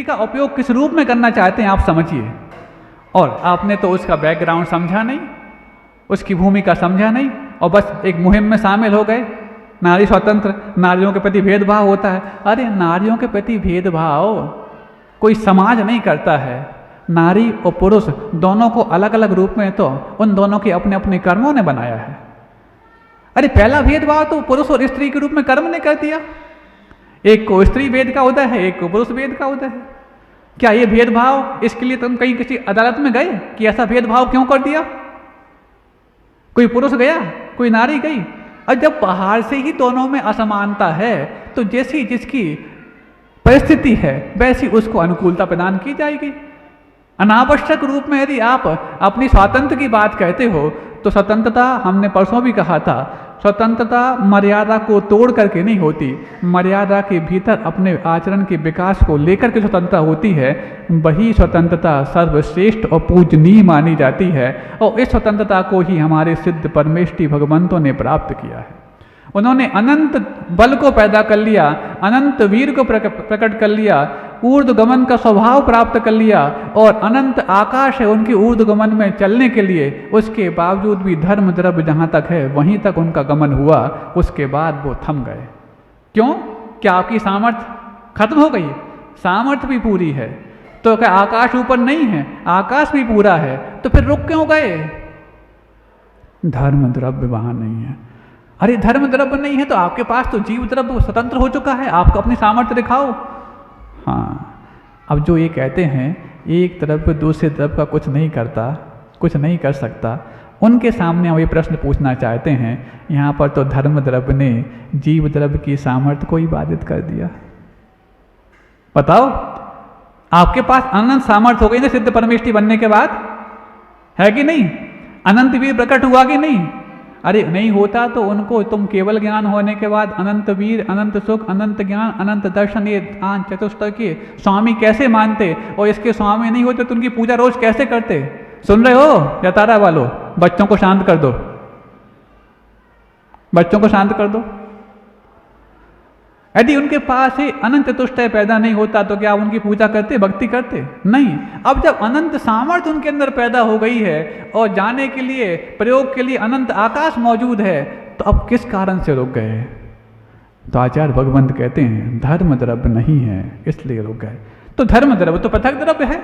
का उपयोग किस रूप में करना चाहते हैं आप समझिए। और आपने तो उसका बैकग्राउंड समझा नहीं, उसकी भूमिका समझा नहीं, और बस एक मुहिम में शामिल हो गए। नारी स्वतंत्र, नारियों के प्रति भेदभाव होता है। अरे नारियों के प्रति भेदभाव कोई समाज नहीं करता है। नारी और पुरुष दोनों को अलग अलग रूप में तो उन दोनों के अपने अपने कर्मों ने बनाया है। अरे पहला भेदभाव तो पुरुष और स्त्री के रूप में कर्म ने कर दिया। एक को स्त्री भेद का उदय है, एक को पुरुष भेद का उदय है। क्या ये भेदभाव, इसके लिए तुम कहीं किसी अदालत में गए कि ऐसा भेदभाव क्यों कर दिया? कोई पुरुष गया, कोई नारी गई? और जब बाहर से ही दोनों में असमानता है तो जैसी जिसकी परिस्थिति है वैसी उसको अनुकूलता प्रदान की जाएगी। अनावश्यक रूप में यदि आप अपनी स्वातंत्र की बात कहते हो तो स्वतंत्रता, हमने परसों भी कहा था, स्वतंत्रता मर्यादा को तोड़ करके नहीं होती, मर्यादा के भीतर अपने आचरण के विकास को लेकर के स्वतंत्रता होती है। वही स्वतंत्रता सर्वश्रेष्ठ और पूजनीय मानी जाती है, और इस स्वतंत्रता को ही हमारे सिद्ध परमेष्ठी भगवंतों ने प्राप्त किया है। उन्होंने अनंत बल को पैदा कर लिया, अनंत वीर को प्रकट कर लिया, ऊर्ध्वगमन का स्वभाव प्राप्त कर लिया, और अनंत आकाश है उनके ऊर्ध्वगमन में चलने के लिए। उसके बावजूद भी धर्म द्रव्य जहाँ तक है वहीं तक उनका गमन हुआ, उसके बाद वो थम गए। क्यों? क्या आपकी सामर्थ्य खत्म हो गई? सामर्थ्य भी पूरी है। तो क्या आकाश ऊपर नहीं है? आकाश भी पूरा है। तो फिर रुक क्यों गए? धर्म द्रव्य वहाँ नहीं है। अरे धर्म द्रव्य नहीं है तो आपके पास तो जीव द्रव्य स्वतंत्र हो चुका है, आपको अपनी सामर्थ्य दिखाओ। हाँ, अब जो ये कहते हैं एक द्रव्य दूसरे द्रव्य का कुछ नहीं करता, कुछ नहीं कर सकता, उनके सामने हम ये प्रश्न पूछना चाहते हैं। यहाँ पर तो धर्म द्रव्य ने जीव द्रव्य की सामर्थ्य को ही बाधित कर दिया। बताओ, आपके पास अनंत सामर्थ्य हो गई ना सिद्ध परमेष्ठी बनने के बाद, है कि नहीं? अनंत वीर प्रकट हुआ कि नहीं? अरे नहीं होता तो उनको तुम केवल ज्ञान होने के बाद अनंत वीर, अनंत सुख, अनंत ज्ञान, अनंत दर्शन, ये चतुष्टय के स्वामी कैसे मानते? और इसके स्वामी नहीं होते तो उनकी पूजा रोज कैसे करते? सुन रहे हो या तारा वालों? बच्चों को शांत कर दो, बच्चों को शांत कर दो। यदि उनके पास ही अनंत चतुष्टय पैदा नहीं होता तो क्या उनकी पूजा करते, भक्ति करते? नहीं। अब जब अनंत सामर्थ्य उनके अंदर पैदा हो गई है और जाने के लिए, प्रयोग के लिए अनंत आकाश मौजूद है, तो अब किस कारण से रुक गए? तो आचार्य भगवंत कहते हैं धर्म द्रव्य नहीं है इसलिए रुक गए। तो धर्म द्रव्य तो पृथक द्रव्य है,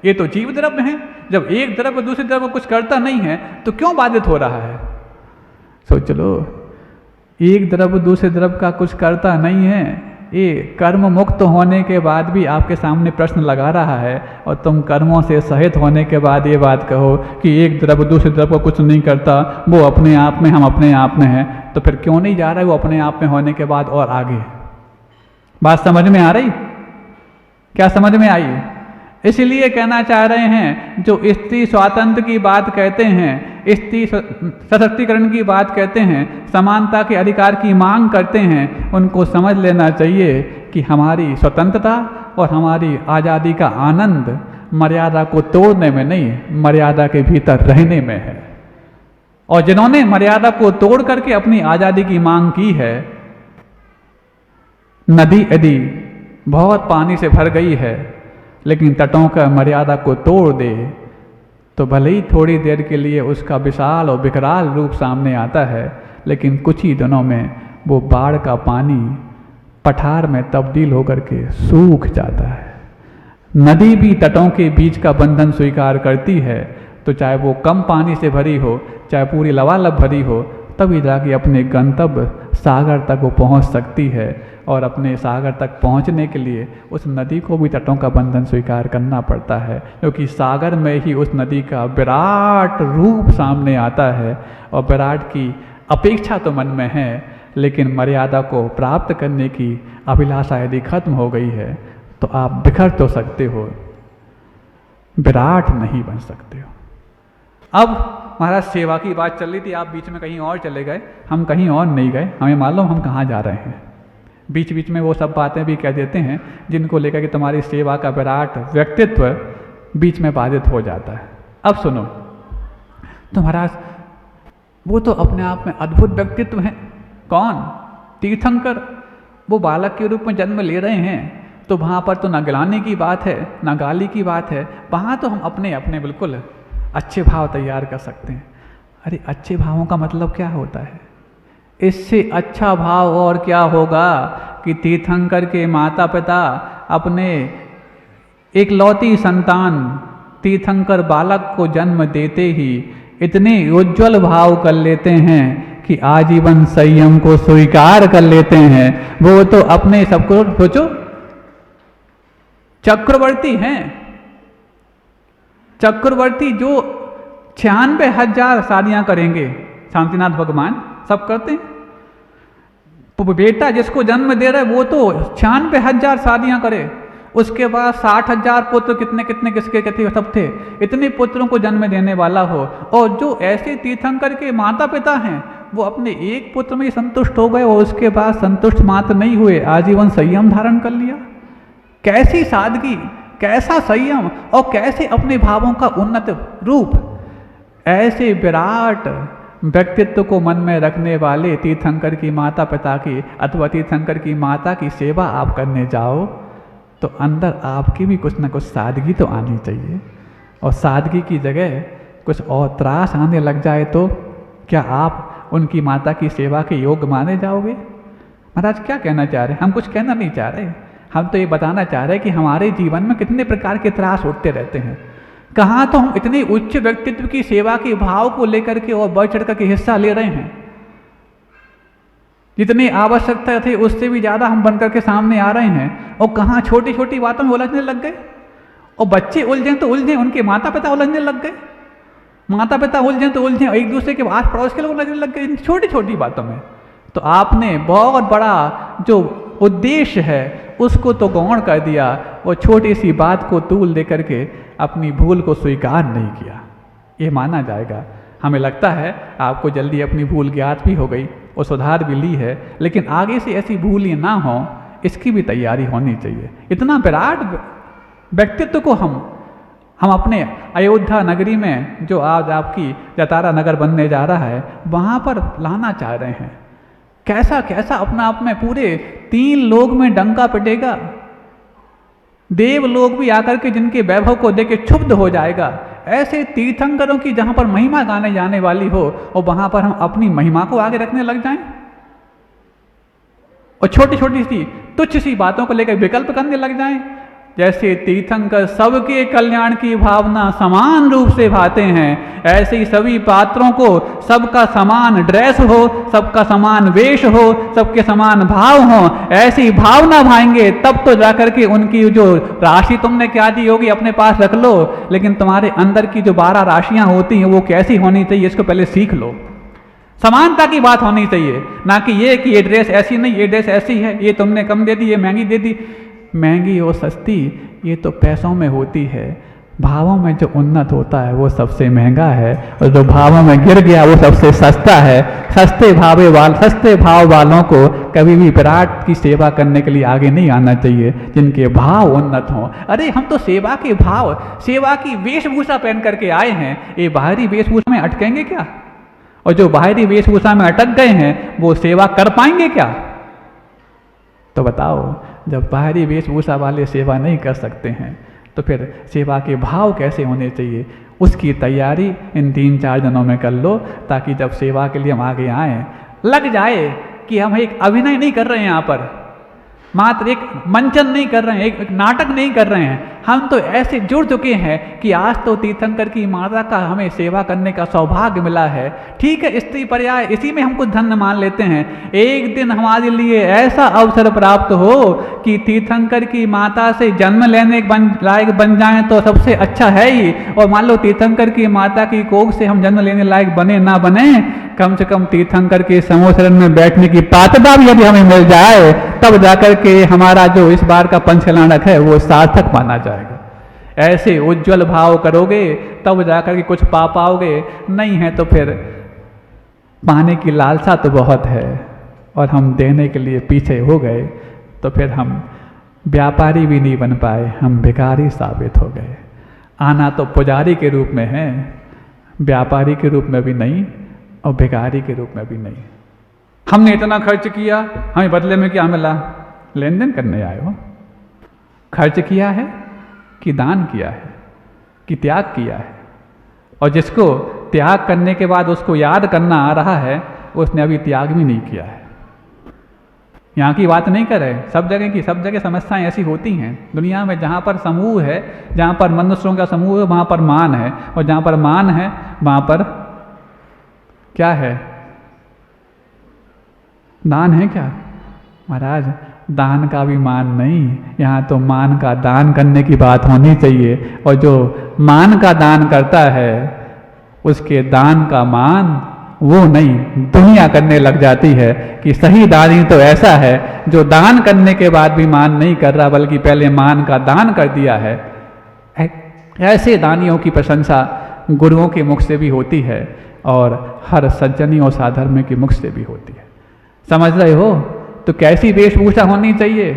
ये तो जीव द्रव्य है। जब एक द्रव्य दूसरे द्रव्य कुछ करता नहीं है तो क्यों बाधित हो रहा है? सोच लो, एक द्रव्य दूसरे द्रव्य का कुछ करता नहीं है, ये कर्म मुक्त होने के बाद भी आपके सामने प्रश्न लगा रहा है, और तुम कर्मों से सहित होने के बाद ये बात कहो कि एक द्रव्य दूसरे द्रव्य को कुछ नहीं करता, वो अपने आप में, हम अपने आप में हैं। तो फिर क्यों नहीं जा रहा है वो अपने आप में होने के बाद और आगे? बात समझ में आ रही? क्या समझ में आई? इसलिए कहना चाह रहे हैं जो स्त्री स्वातंत्र की बात कहते हैं, स्त्री सशक्तिकरण की बात कहते हैं, समानता के अधिकार की मांग करते हैं, उनको समझ लेना चाहिए कि हमारी स्वतंत्रता और हमारी आज़ादी का आनंद मर्यादा को तोड़ने में नहीं, मर्यादा के भीतर रहने में है। और जिन्होंने मर्यादा को तोड़ करके अपनी आज़ादी की मांग की है, नदी यदि बहुत पानी से भर गई है लेकिन तटों का मर्यादा को तोड़ दे तो भले ही थोड़ी देर के लिए उसका विशाल और विकराल रूप सामने आता है, लेकिन कुछ ही दिनों में वो बाढ़ का पानी पठार में तब्दील होकर के सूख जाता है। नदी भी तटों के बीच का बंधन स्वीकार करती है, तो चाहे वो कम पानी से भरी हो, चाहे पूरी लबालब भरी हो, तभी जाके अपने गंतव्य सागर तक वो पहुंच सकती है। और अपने सागर तक पहुंचने के लिए उस नदी को भी तटों का बंधन स्वीकार करना पड़ता है, क्योंकि सागर में ही उस नदी का विराट रूप सामने आता है। और विराट की अपेक्षा तो मन में है, लेकिन मर्यादा को प्राप्त करने की अभिलाषा यदि खत्म हो गई है तो आप बिखर तो सकते हो, विराट नहीं बन सकते हो। अब महाराज सेवा की बात चल रही थी, आप बीच में कहीं और चले गए, हम कहीं और नहीं गए, हमें मालूम हम कहाँ जा रहे हैं। बीच बीच में वो सब बातें भी कह देते हैं जिनको लेकर कि तुम्हारी सेवा का विराट व्यक्तित्व बीच में बाधित हो जाता है। अब सुनो, तो महाराज वो तो अपने आप में अद्भुत व्यक्तित्व हैं। कौन? तीर्थंकर। वो बालक के रूप में जन्म ले रहे हैं, तो वहाँ पर तो ना गिलाने की बात है ना गाली की बात है, वहाँ तो हम अपने अपने बिल्कुल अच्छे भाव तैयार कर सकते हैं। अरे अच्छे भावों का मतलब क्या होता है? इससे अच्छा भाव और क्या होगा कि तीर्थंकर के माता पिता अपने एकलौती संतान तीर्थंकर बालक को जन्म देते ही इतने उज्ज्वल भाव कर लेते हैं कि आजीवन संयम को स्वीकार कर लेते हैं। वो तो अपने सबको सोचो चक्रवर्ती हैं, चक्रवर्ती जो 96,000 शादियां करेंगे, शांतिनाथ भगवान सब करते हैं। तो बेटा जिसको जन्म दे रहा है वो तो 96,000 शादियां करे, उसके बाद 60,000 पुत्र कितने कितने किसके कितने सब थे, इतने पुत्रों को जन्म देने वाला हो। और जो ऐसे तीर्थंकर के माता पिता हैं वो अपने एक पुत्र में ही संतुष्ट हो गए और उसके बाद संतुष्ट मात्र नहीं हुए, आजीवन संयम धारण कर लिया। कैसी सादगी, कैसा संयम और कैसे अपने भावों का उन्नत रूप। ऐसे विराट व्यक्तित्व को मन में रखने वाले तीर्थंकर की माता पिता की अथवा तीर्थंकर की माता की सेवा आप करने जाओ तो अंदर आपकी भी कुछ ना कुछ सादगी तो आनी चाहिए। और सादगी की जगह कुछ और त्रास आने लग जाए तो क्या आप उनकी माता की सेवा के योग्य माने जाओगे? महाराज क्या कहना चाह रहे हैं? हम कुछ कहना नहीं चाह रहे, हम तो ये बताना चाह रहे हैं कि हमारे जीवन में कितने प्रकार के त्रास उठते रहते हैं। कहाँ तो हम इतने उच्च व्यक्तित्व की सेवा के भाव को लेकर के और बढ़ चढ़ कर के हिस्सा ले रहे हैं, जितनी आवश्यकता थी उससे भी ज़्यादा हम बनकर के सामने आ रहे हैं। और कहाँ छोटी छोटी बातों में उलझने लग गए। और बच्चे उलझे तो उलझे, उनके माता पिता उलझने लग गए, माता पिता उलझे तो उलझे, एक दूसरे के आस पड़ोस के लोग उलझने लग गए इन छोटी छोटी बातों में। तो आपने बहुत बड़ा जो उद्देश्य है उसको तो गौण कर दिया और छोटी सी बात को तूल दे करके अपनी भूल को स्वीकार नहीं किया। ये माना जाएगा। हमें लगता है आपको जल्दी अपनी भूल ज्ञात भी हो गई और सुधार भी ली है, लेकिन आगे से ऐसी भूल ये ना हो इसकी भी तैयारी होनी चाहिए। इतना विराट व्यक्तित्व को हम अपने अयोध्या नगरी में जो आज आपकी जतारा नगर बनने जा रहा है वहाँ पर लाना चाह रहे हैं। कैसा कैसा अपना आप में पूरे 3 लोग में डंका पिटेगा, देव लोग भी आकर के जिनके वैभव को देख के क्षुब्ध हो जाएगा। ऐसे तीर्थंकरों की जहाँ पर महिमा गाने जाने वाली हो और वहाँ पर हम अपनी महिमा को आगे रखने लग जाएं और छोटी छोटी सी तुच्छ सी बातों को लेकर विकल्प करने लग जाएं। जैसे तीर्थंकर सबके कल्याण की भावना समान रूप से भाते हैं, ऐसे ही सभी पात्रों को सबका समान ड्रेस हो, सबका समान वेश हो, सबके समान भाव हो, ऐसी भावना भाएंगे तब तो जाकर के उनकी जो राशि तुमने क्या दी होगी अपने पास रख लो, लेकिन तुम्हारे अंदर की जो 12 राशियां होती हैं वो कैसी होनी चाहिए इसको पहले सीख लो। समानता की बात होनी चाहिए, ना कि ये ड्रेस ऐसी नहीं, ये ड्रेस ऐसी है, ये तुमने कम दे दी, ये महंगी दे दी। महंगी और सस्ती ये तो पैसों में होती है, भावों में जो उन्नत होता है वो सबसे महंगा है और जो भावों में गिर गया वो सबसे सस्ता है। सस्ते भाव वालों को कभी भी विराट की सेवा करने के लिए आगे नहीं आना चाहिए, जिनके भाव उन्नत हों। अरे हम तो सेवा के भाव, सेवा की वेशभूषा पहन करके आए हैं, ये बाहरी वेशभूषा में अटकेंगे क्या? और जो बाहरी वेशभूषा में अटक गए हैं वो सेवा कर पाएंगे क्या? तो बताओ, जब बाहरी वेशभूषा वाले सेवा नहीं कर सकते हैं तो फिर सेवा के भाव कैसे होने चाहिए उसकी तैयारी इन 3-4 दिनों में कर लो, ताकि जब सेवा के लिए हम आगे आएँ लग जाए कि हम एक अभिनय नहीं कर रहे हैं, यहाँ पर मात्र एक मंचन नहीं कर रहे हैं, एक नाटक नहीं कर रहे हैं। हम तो ऐसे जुड़ चुके हैं कि आज तो तीर्थंकर की माता का हमें सेवा करने का सौभाग्य मिला है। ठीक है, स्त्री पर्याय इसी में हम कुछ धन्य मान लेते हैं। एक दिन हमारे लिए ऐसा अवसर प्राप्त हो कि तीर्थंकर की माता से जन्म लेने लायक बन जाएं तो सबसे अच्छा है ही। और मान लो तीर्थंकर की माता की कोख से हम जन्म लेने लायक बने ना बने, कम से कम तीर्थंकर के समूह शरण में बैठने की पात्रता भी यदि हमें मिल जाए तब जाकर के हमारा जो इस बार का पंचलानक है वो सार्थक माना जाएगा। ऐसे उज्जवल भाव करोगे तब जाकर के कुछ पा पाओगे, नहीं है तो फिर पाने की लालसा तो बहुत है और हम देने के लिए पीछे हो गए तो फिर हम व्यापारी भी नहीं बन पाए, हम भिखारी साबित हो गए। आना तो पुजारी के रूप में है, व्यापारी के रूप में भी नहीं और भिखारी के रूप में भी नहीं। हमने इतना खर्च किया, हमें बदले में क्या मिला? लेन देन करने आए हो। खर्च किया है कि दान किया है कि त्याग किया है? और जिसको त्याग करने के बाद उसको याद करना आ रहा है, उसने अभी त्याग भी नहीं किया है। यहाँ की बात नहीं कर रहे, सब जगह की सब जगह समस्याएं ऐसी होती हैं दुनिया में। जहाँ पर समूह है, जहाँ पर मनुष्यों का समूह है, वहाँ पर मान है, और जहाँ पर मान है वहाँ पर क्या है? दान है क्या? महाराज, दान का भी मान नहीं, यहाँ तो मान का दान करने की बात होनी चाहिए। और जो मान का दान करता है उसके दान का मान वो नहीं, दुनिया करने लग जाती है कि सही दानी तो ऐसा है जो दान करने के बाद भी मान नहीं कर रहा, बल्कि पहले मान का दान कर दिया है। ऐसे दानियों की प्रशंसा गुरुओं के मुख से भी होती है और हर सज्जनी और साधर्म के मुख से भी होती है। समझ रहे हो? तो कैसी वेशभूषा होनी चाहिए?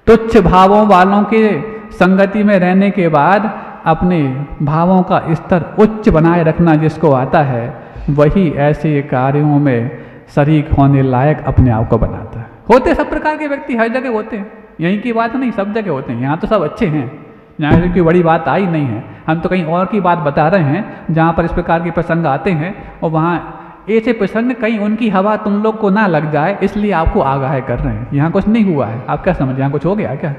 तुच्छ भावों वालों के संगति में रहने के बाद अपने भावों का स्तर उच्च बनाए रखना जिसको आता है, वही ऐसे कार्यों में शरीक होने लायक अपने आप को बनाता है। होते सब प्रकार के व्यक्ति हर जगह होते हैं, यहीं की बात नहीं, सब जगह होते हैं। यहाँ तो सब अच्छे हैं, यहाँ से कोई बड़ी बात आई नहीं है। हम तो कहीं और की बात बता रहे हैं जहाँ पर इस प्रकार के प्रसंग आते हैं, और वहाँ ऐसे प्रसंग कहीं उनकी हवा तुम लोग को ना लग जाए, इसलिए आपको आगाह कर रहे हैं। यहाँ कुछ नहीं हुआ है, आप क्या समझ, यहाँ कुछ हो गया क्या?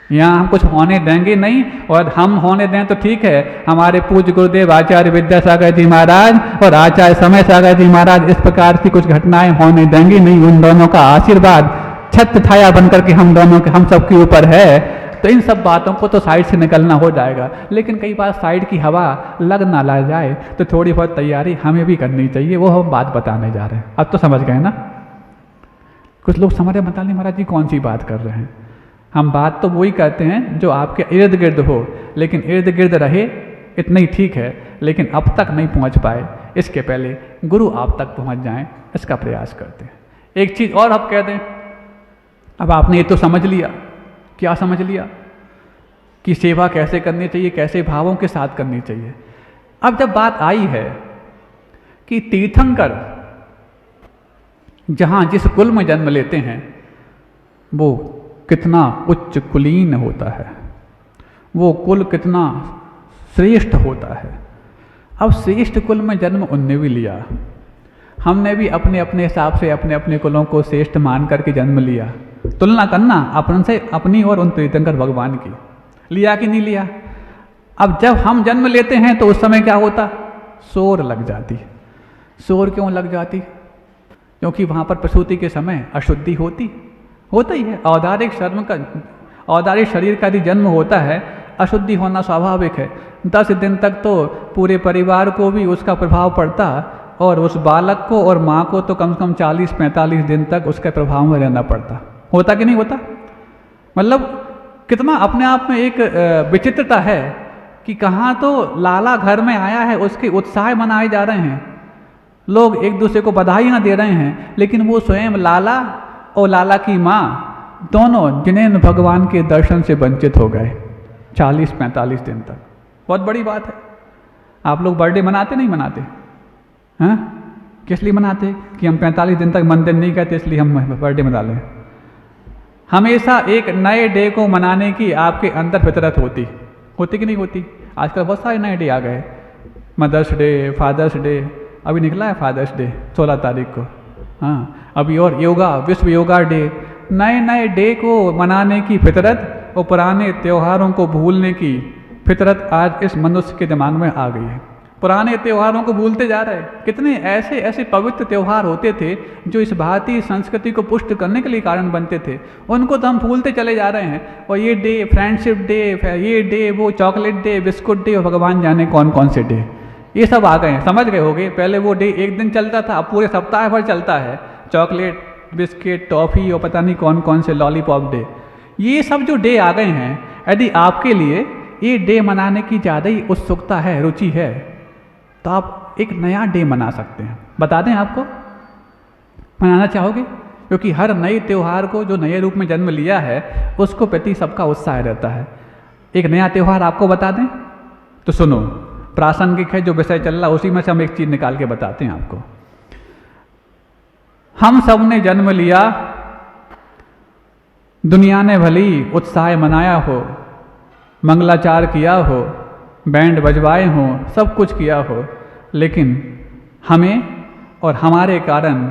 यहाँ हम कुछ होने देंगे नहीं, और हम होने दें तो ठीक है। हमारे पूज्य गुरुदेव आचार्य विद्यासागर जी महाराज और आचार्य समय सागर जी महाराज इस प्रकार की कुछ घटनाएं होने देंगे नहीं। उन दोनों का आशीर्वाद छत्र छाया बनकर के हम दोनों के, हम सबके ऊपर है। तो इन सब बातों को तो साइड से निकलना हो जाएगा, लेकिन कई बार साइड की हवा लग ना ला जाए तो थोड़ी बहुत तैयारी हमें भी करनी चाहिए। वो हम बात बताने जा रहे हैं। अब तो समझ गए ना? कुछ लोग समझ बता नहीं महाराज जी कौन सी बात कर रहे हैं। हम बात तो वही करते हैं जो आपके इर्द गिर्द हो, लेकिन इर्द गिर्द रहे इतना ही ठीक है, लेकिन अब तक नहीं पहुंच पाए, इसके पहले गुरु आप तक पहुंच जाएं, इसका प्रयास करते हैं। एक चीज़ और आप कह दें, अब आपने ये तो समझ लिया, क्या समझ लिया कि सेवा कैसे करनी चाहिए, कैसे भावों के साथ करनी चाहिए। अब जब बात आई है कि तीर्थंकर जहाँ जिस कुल में जन्म लेते हैं वो कितना उच्च कुलीन होता है, वो कुल कितना श्रेष्ठ होता है। अब श्रेष्ठ कुल में जन्म उनने भी लिया, हमने भी अपने अपने हिसाब से अपने अपने कुलों को श्रेष्ठ मान करके जन्म लिया। तुलना करना अपन से, अपनी और उन तीर्थंकर भगवान की, लिया कि नहीं लिया? अब जब हम जन्म लेते हैं तो उस समय क्या होता? शोर लग जाती। शोर क्यों लग जाती? क्योंकि वहाँ पर प्रसूति के समय अशुद्धि होता ही है। औदारिक शरीर का यदि जन्म होता है, अशुद्धि होना स्वाभाविक है। 10 दिन तक तो पूरे परिवार को भी उसका प्रभाव पड़ता, और उस बालक को और माँ को तो कम से कम 40-45 दिन तक उसके प्रभाव में रहना पड़ता। होता कि नहीं होता? मतलब कितना अपने आप में एक विचित्रता है कि कहाँ तो लाला घर में आया है, उसके उत्साह मनाए जा रहे हैं, लोग एक दूसरे को बधाइयाँ दे रहे हैं, लेकिन वो स्वयं लाला और लाला की माँ दोनों जिन्हें भगवान के दर्शन से वंचित हो गए 40-45 दिन तक। बहुत बड़ी बात है। आप लोग बर्थडे मनाते नहीं मनाते? हैं? किस लिए मनाते? कि हम 45 दिन तक मंदिर नहीं गए तो इसलिए हम बर्थडे मना लें। हमेशा एक नए डे को मनाने की आपके अंदर फितरत होती कि नहीं होती? आजकल बहुत सारे नए डे आ गए, मदर्स डे, फादर्स डे, अभी निकला है फादर्स डे 16 तारीख को। हाँ, अभी और योगा, विश्व योगा डे। नए नए डे को मनाने की फितरत और पुराने त्योहारों को भूलने की फितरत आज इस मनुष्य के दिमाग में आ गई है। पुराने त्योहारों को भूलते जा रहे हैं। कितने ऐसे ऐसे पवित्र त्योहार होते थे जो इस भारतीय संस्कृति को पुष्ट करने के लिए कारण बनते थे, उनको तो हम भूलते चले जा रहे हैं। और ये डे, फ्रेंडशिप डे, ये डे, वो चॉकलेट डे, बिस्कुट डे, और भगवान जाने कौन कौन से डे, ये सब आ गए हैं। समझ गए होगे? पहले वो डे एक दिन चलता था, अब पूरे सप्ताह भर चलता है। चॉकलेट, बिस्किट, टॉफ़ी और पता नहीं कौन कौन से लॉलीपॉप डे, ये सब जो डे आ गए हैं, यदि आपके लिए ये डे मनाने की ज़्यादा ही उत्सुकता है, रुचि है, तो आप एक नया डे मना सकते हैं। बता दें आपको, मनाना चाहोगे? क्योंकि हर नए त्यौहार को जो नए रूप में जन्म लिया है उसको प्रति सबका उत्साह रहता है। एक नया त्यौहार आपको बता दें तो सुनो, प्रासंगिक है, जो विषय चल रहा उसी में से हम एक चीज़ निकाल के बताते हैं आपको। हम सब ने जन्म लिया दुनिया ने भली उत्साह मनाया हो, मंगलाचार किया हो, बैंड बजवाए हों, सब कुछ किया हो, लेकिन हमें और हमारे कारण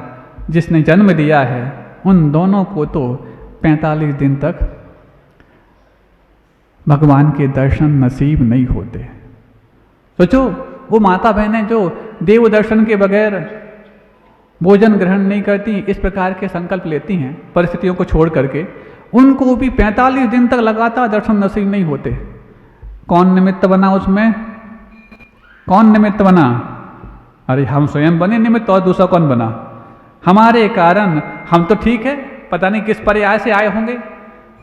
जिसने जन्म दिया है उन दोनों को तो 45 दिन तक भगवान के दर्शन नसीब नहीं होते। सोचो वो माता बहनें जो देव दर्शन के बगैर भोजन ग्रहण नहीं करती, इस प्रकार के संकल्प लेती हैं परिस्थितियों को छोड़ करके, उनको भी 45 दिन तक लगातार दर्शन नसीब नहीं होते। कौन निमित्त बना उसमें? कौन निमित्त बना? अरे हम स्वयं बने निमित्त, और दूसरा कौन बना? हमारे कारण। हम तो ठीक है, पता नहीं किस पर्याय से आए होंगे,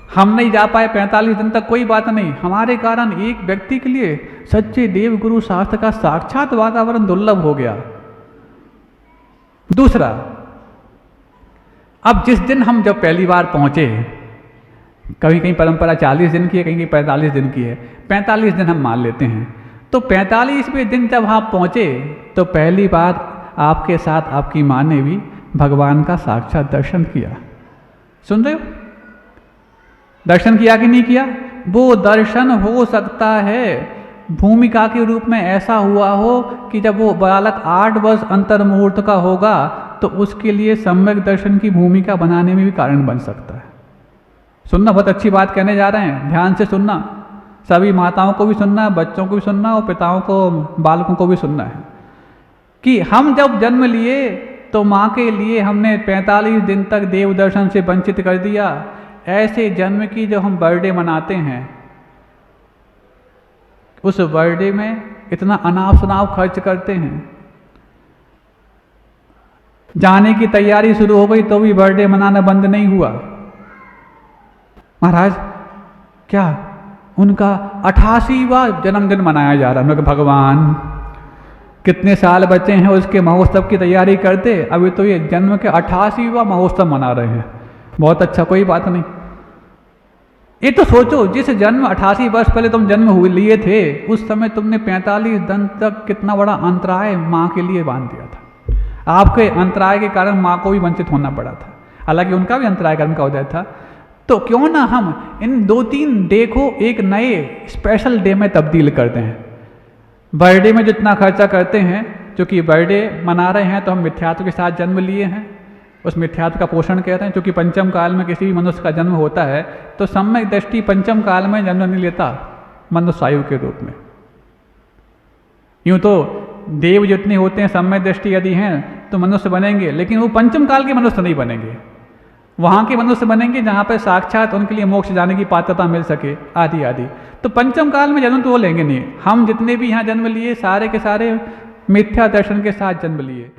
हम नहीं जा पाए 45 दिन तक, कोई बात नहीं। हमारे कारण एक व्यक्ति के लिए सच्चे देव गुरु शास्त्र का साक्षात वातावरण दुर्लभ हो गया। दूसरा, अब जिस दिन हम जब पहली बार पहुंचे, कहीं कहीं परंपरा 40 दिन की है, कहीं कहीं 45 दिन की है, 45 दिन हम मान लेते हैं, तो 45वें दिन जब आप पहुंचे तो पहली बार आपके साथ आपकी माँ ने भी भगवान का साक्षात दर्शन किया। सुन रहे हो? दर्शन किया कि नहीं किया? वो दर्शन हो सकता है भूमिका के रूप में ऐसा हुआ हो कि जब वो बालक 8 वर्ष अंतर मुहूर्त का होगा तो उसके लिए सम्यक दर्शन की भूमिका बनाने में भी कारण बन सकता है। सुनना, बहुत अच्छी बात कहने जा रहे हैं, ध्यान से सुनना। सभी माताओं को भी सुनना है, बच्चों को भी सुनना, और पिताओं को, बालकों को भी सुनना है कि हम जब जन्म लिए तो माँ के लिए हमने 45 दिन तक देव दर्शन से वंचित कर दिया। ऐसे जन्म की जो हम बर्थडे मनाते हैं, उस बर्थडे में इतना अनाप शनाप खर्च करते हैं, जाने की तैयारी शुरू हो गई तो भी बर्थडे मनाना बंद नहीं हुआ। महाराज क्या उनका 88वां जन्मदिन मनाया जा रहा है। मैं कहा भगवान, कितने साल बचे हैं उसके महोत्सव की तैयारी करते, अभी तो ये जन्म के 88वां महोत्सव मना रहे हैं। बहुत अच्छा, कोई बात नहीं। ये तो सोचो, जिस जन्म 88 वर्ष पहले तुम जन्म हुए लिए थे, उस समय तुमने 45 दिन तक कितना बड़ा अंतराय माँ के लिए बांध दिया था। आपके अंतराय के कारण माँ को भी वंचित होना पड़ा था, हालांकि उनका भी अंतराय कर्म का उदय था। तो क्यों ना हम इन 2-3 डे को एक नए स्पेशल डे में तब्दील करते हैं। बर्थडे में जितना खर्चा करते हैं, क्योंकि बर्थडे मना रहे हैं तो हम मिथ्यात्व के साथ जन्म लिए हैं, उस मिथ्यात्व का पोषण कहते हैं। क्योंकि पंचम काल में किसी भी मनुष्य का जन्म होता है तो सम्यक दृष्टि पंचम काल में जन्म नहीं लेता मनुष्य आयु के रूप में। यूँ तो देव जितने होते हैं सम्यक दृष्टि यदि हैं तो मनुष्य बनेंगे, लेकिन वो पंचम काल के मनुष्य नहीं बनेंगे, वहाँ के मनुष्य बनेंगे जहाँ पर साक्षात उनके लिए मोक्ष जाने की पात्रता मिल सके, आदि आदि। तो पंचम काल में जन्म तो वो लेंगे नहीं। हम जितने भी यहाँ जन्म लिए सारे के सारे मिथ्या दर्शन के साथ जन्म लिए।